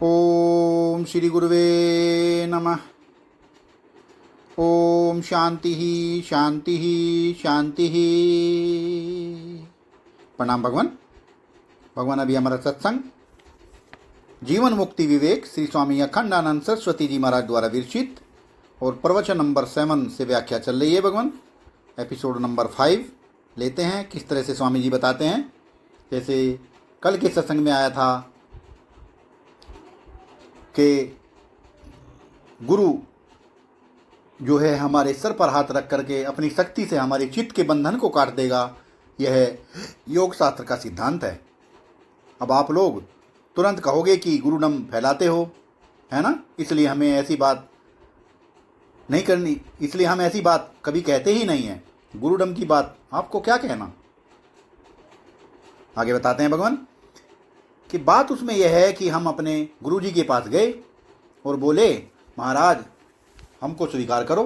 ओम श्री गुरुवे नमः। ओम शांति ही शांति ही शांति ही। प्रणाम भगवान। भगवान अभी हमारा सत्संग जीवन मुक्ति विवेक श्री स्वामी अखंडानंद सरस्वती जी महाराज द्वारा विरचित और प्रवचन नंबर 7 से व्याख्या चल रही है। भगवान एपिसोड नंबर 5 लेते हैं। किस तरह से स्वामी जी बताते हैं। जैसे कल के सत्संग में आया था कि गुरु जो है हमारे सर पर हाथ रख करके अपनी शक्ति से हमारे चित्त के बंधन को काट देगा। यह योग शास्त्र का सिद्धांत है। अब आप लोग तुरंत कहोगे कि गुरुडम फैलाते हो, है ना, इसलिए हमें ऐसी बात नहीं करनी, इसलिए हम ऐसी बात कभी कहते ही नहीं हैं। गुरुडम की बात आपको क्या कहना। आगे बताते हैं भगवान कि बात उसमें यह है कि हम अपने गुरुजी के पास गए और बोले, महाराज हमको स्वीकार करो,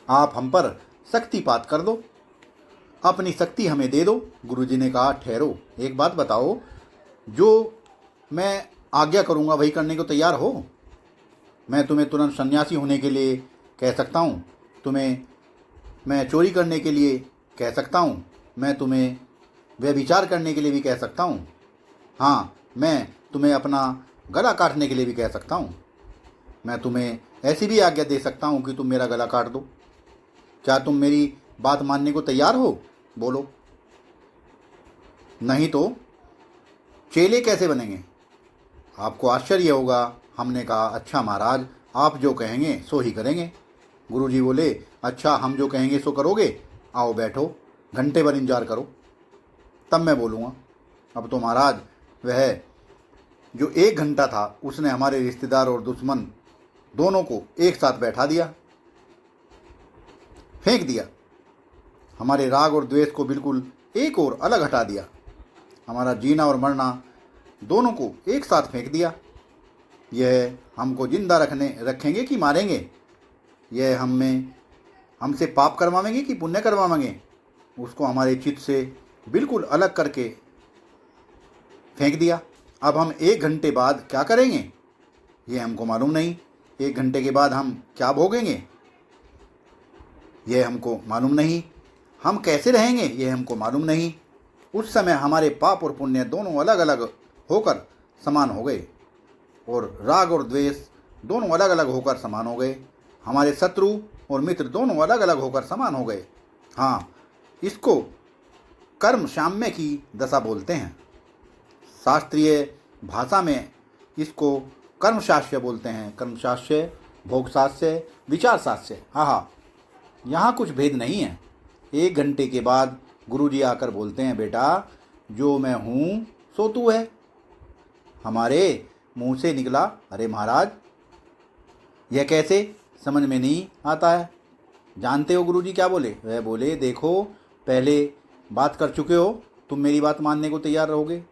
आप हम पर शक्तिपात कर दो, अपनी शक्ति हमें दे दो। गुरुजी ने कहा, ठहरो, एक बात बताओ, जो मैं आज्ञा करूँगा वही करने को तैयार हो? मैं तुम्हें तुरंत सन्यासी होने के लिए कह सकता हूँ, तुम्हें मैं चोरी करने के लिए कह सकता हूँ, मैं तुम्हें व्यभिचार करने के लिए भी कह सकता हूँ, हाँ मैं तुम्हें अपना गला काटने के लिए भी कह सकता हूँ, मैं तुम्हें ऐसी भी आज्ञा दे सकता हूँ कि तुम मेरा गला काट दो। क्या तुम मेरी बात मानने को तैयार हो? बोलो, नहीं तो चेले कैसे बनेंगे? आपको आश्चर्य होगा। हमने कहा, अच्छा महाराज, आप जो कहेंगे सो ही करेंगे। गुरुजी बोले, अच्छा हम जो कहेंगे सो करोगे? आओ बैठो, घंटे भर इंतजार करो, तब मैं बोलूँगा। अब तो महाराज वह जो 1 घंटा था उसने हमारे रिश्तेदार और दुश्मन दोनों को एक साथ बैठा दिया, फेंक दिया। हमारे राग और द्वेष को बिल्कुल एक और अलग हटा दिया। हमारा जीना और मरना दोनों को एक साथ फेंक दिया। यह हमको जिंदा रखेंगे कि मारेंगे? यह हमसे पाप करवाएंगे कि पुण्य करवाएंगे? उसको हमारे चित्त से बिल्कुल अलग करके फेंक दिया। अब हम 1 घंटे बाद क्या करेंगे ये हमको मालूम नहीं। 1 घंटे के बाद हम क्या भोगेंगे यह हमको मालूम नहीं। हम कैसे रहेंगे यह हमको मालूम नहीं। उस समय हमारे पाप और पुण्य दोनों अलग अलग होकर समान हो गए और राग और द्वेष दोनों अलग अलग होकर समान हो गए। हमारे शत्रु और मित्र दोनों अलग अलग होकर समान हो गए। हाँ, इसको कर्म साम्य की दशा बोलते हैं। शास्त्रीय भाषा में इसको कर्मशास्त्र बोलते हैं। कर्मशास्त्र, भोगशास्त्र, विचारशास्त्र। हाँ, यहाँ कुछ भेद नहीं है। 1 घंटे के बाद गुरुजी आकर बोलते हैं, बेटा जो मैं हूँ सो तू है। हमारे मुंह से निकला, अरे महाराज यह कैसे? समझ में नहीं आता है। जानते हो गुरुजी क्या बोले? वह बोले, देखो पहले बात कर चुके हो, तुम मेरी बात मानने को तैयार रहोगे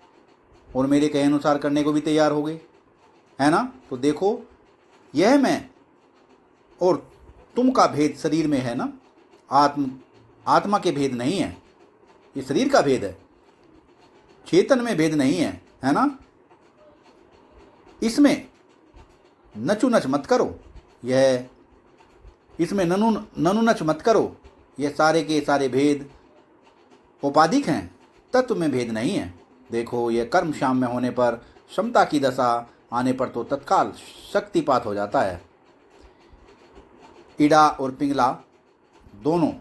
और मेरे कहे अनुसार करने को भी तैयार होगे, है ना? तो देखो, यह मैं और तुम का भेद शरीर में है ना, आत्मा के भेद नहीं है, ये शरीर का भेद है, चेतन में भेद नहीं है, है ना? इसमें नचु नच मत करो, यह इसमें ननु नच मत करो। यह सारे के सारे भेद औपाधिक हैं, तत्व में भेद नहीं है। देखो, यह कर्म साम्य होने पर, क्षमता की दशा आने पर तो तत्काल शक्तिपात हो जाता है। इड़ा और पिंगला दोनों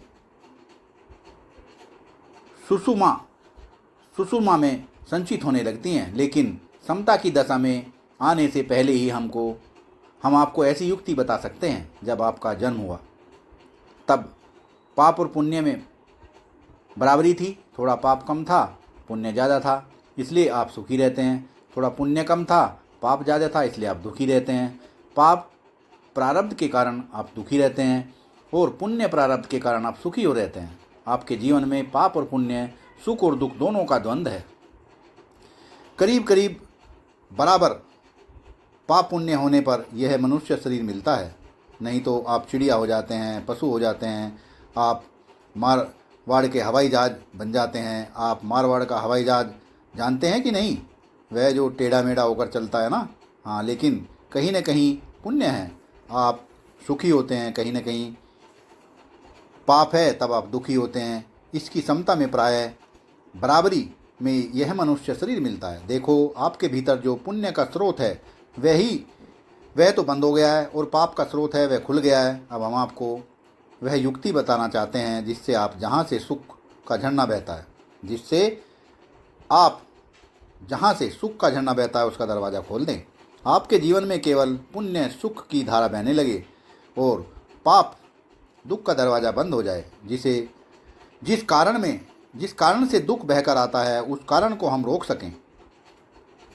सुषुम्ना में संचित होने लगती हैं, लेकिन समता की दशा में आने से पहले ही हम आपको ऐसी युक्ति बता सकते हैं। जब आपका जन्म हुआ तब पाप और पुण्य में बराबरी थी, थोड़ा पाप कम था, पुण्य ज़्यादा था, इसलिए आप सुखी रहते हैं। थोड़ा पुण्य कम था, पाप ज़्यादा था, इसलिए आप दुखी रहते हैं। पाप प्रारब्ध के कारण आप दुखी रहते हैं और पुण्य प्रारब्ध के कारण आप सुखी हो रहते हैं। आपके जीवन में पाप और पुण्य, सुख और दुख दोनों का द्वंद्व है। करीब करीब बराबर पाप पुण्य होने पर यह मनुष्य शरीर मिलता है, नहीं तो आप चिड़िया हो जाते हैं, पशु हो जाते हैं, आप मारवाड़ के हवाई जहाज बन जाते हैं। आप मारवाड़ का हवाई जहाज जानते हैं कि नहीं? वह जो टेढ़ा मेढ़ा होकर चलता है ना, हाँ, लेकिन कहीं न कहीं पुण्य है, आप सुखी होते हैं, कहीं न कहीं पाप है तब आप दुखी होते हैं। इसकी समता में प्रायः बराबरी में यह मनुष्य शरीर मिलता है। देखो, आपके भीतर जो पुण्य का स्रोत है वह तो बंद हो गया है और पाप का स्रोत है वह खुल गया है। अब हम आपको वह युक्ति बताना चाहते हैं जिससे आप जहाँ से सुख का झरना बहता है, उसका दरवाज़ा खोल दें। आपके जीवन में केवल पुण्य सुख की धारा बहने लगे और पाप दुख का दरवाज़ा बंद हो जाए। जिस कारण से दुख बहकर आता है उस कारण को हम रोक सकें।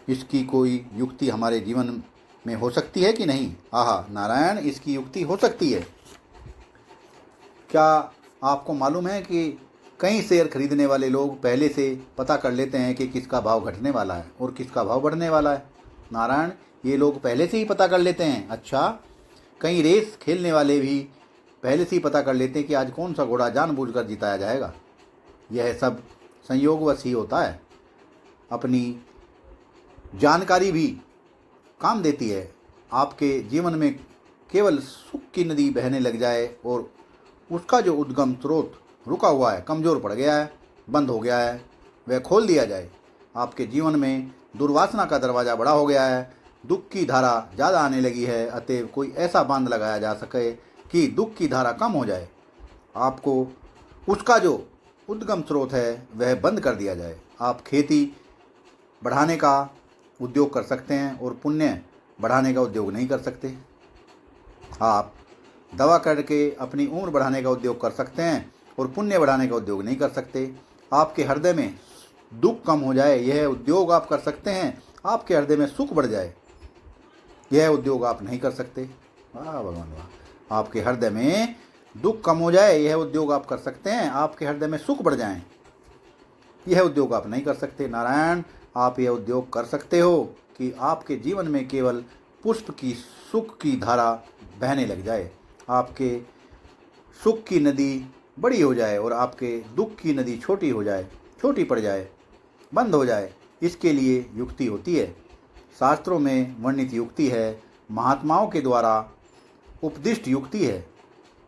इसकी कोई युक्ति हमारे जीवन में हो सकती है कि नहीं? आहा नारायण, इसकी युक्ति हो सकती है। क्या आपको मालूम है कि कई शेयर खरीदने वाले लोग पहले से पता कर लेते हैं कि किसका भाव घटने वाला है और किसका भाव बढ़ने वाला है? नारायण, ये लोग पहले से ही पता कर लेते हैं। अच्छा, कई रेस खेलने वाले भी पहले से ही पता कर लेते हैं कि आज कौन सा घोड़ा जानबूझकर जिताया जाएगा। यह सब संयोगवश ही होता है। अपनी जानकारी भी काम देती है। आपके जीवन में केवल सुख की नदी बहने लग जाए और उसका जो उद्गम स्रोत रुका हुआ है, कमज़ोर पड़ गया है, बंद हो गया है, वह खोल दिया जाए। आपके जीवन में दुर्वासना का दरवाज़ा बड़ा हो गया है, दुख की धारा ज़्यादा आने लगी है, अतएव कोई ऐसा बांध लगाया जा सके कि दुख की धारा कम हो जाए। आपको उसका जो उद्गम स्रोत है वह बंद कर दिया जाए। आप खेती बढ़ाने का उद्योग कर सकते हैं और पुण्य बढ़ाने का उद्योग नहीं कर सकते। आप दवा करके अपनी उम्र बढ़ाने का उद्योग कर सकते हैं और पुण्य बढ़ाने का उद्योग नहीं कर सकते। आपके हृदय में दुख कम हो जाए, यह उद्योग आप कर सकते हैं। आपके हृदय में सुख बढ़ जाए, यह उद्योग आप नहीं कर सकते। वाह भगवान वाह। आपके हृदय में दुख कम हो जाए, यह उद्योग आप कर सकते हैं। आपके हृदय में सुख बढ़ जाए, यह उद्योग आप नहीं कर सकते। नारायण, आप यह उद्योग कर सकते हो कि आपके जीवन में केवल पुष्प की सुख की धारा बहने लग जाए, आपके सुख की नदी बड़ी हो जाए और आपके दुख की नदी छोटी हो जाए, छोटी पड़ जाए, बंद हो जाए। इसके लिए युक्ति होती है। शास्त्रों में वर्णित युक्ति है, महात्माओं के द्वारा उपदिष्ट युक्ति है।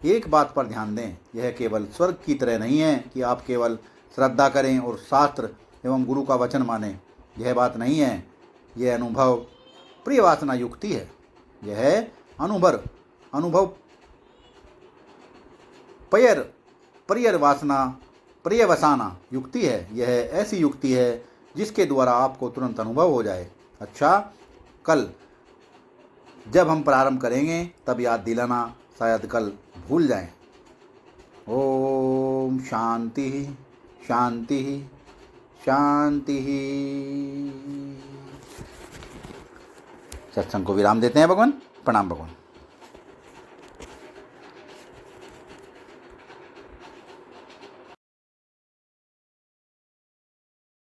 एक बात पर ध्यान दें, यह केवल स्वर्ग की तरह नहीं है कि आप केवल श्रद्धा करें और शास्त्र एवं गुरु का वचन मानें। यह बात नहीं है। यह अनुभव प्रिय वासना युक्ति है। यह अनुभव प्रिय वसाना युक्ति है। यह ऐसी युक्ति है जिसके द्वारा आपको तुरंत अनुभव हो जाए। अच्छा, कल जब हम प्रारंभ करेंगे तब याद दिलाना, शायद कल भूल जाएं। ओम शांति शांति शांति। सत्संग को विराम देते हैं भगवान। प्रणाम भगवान।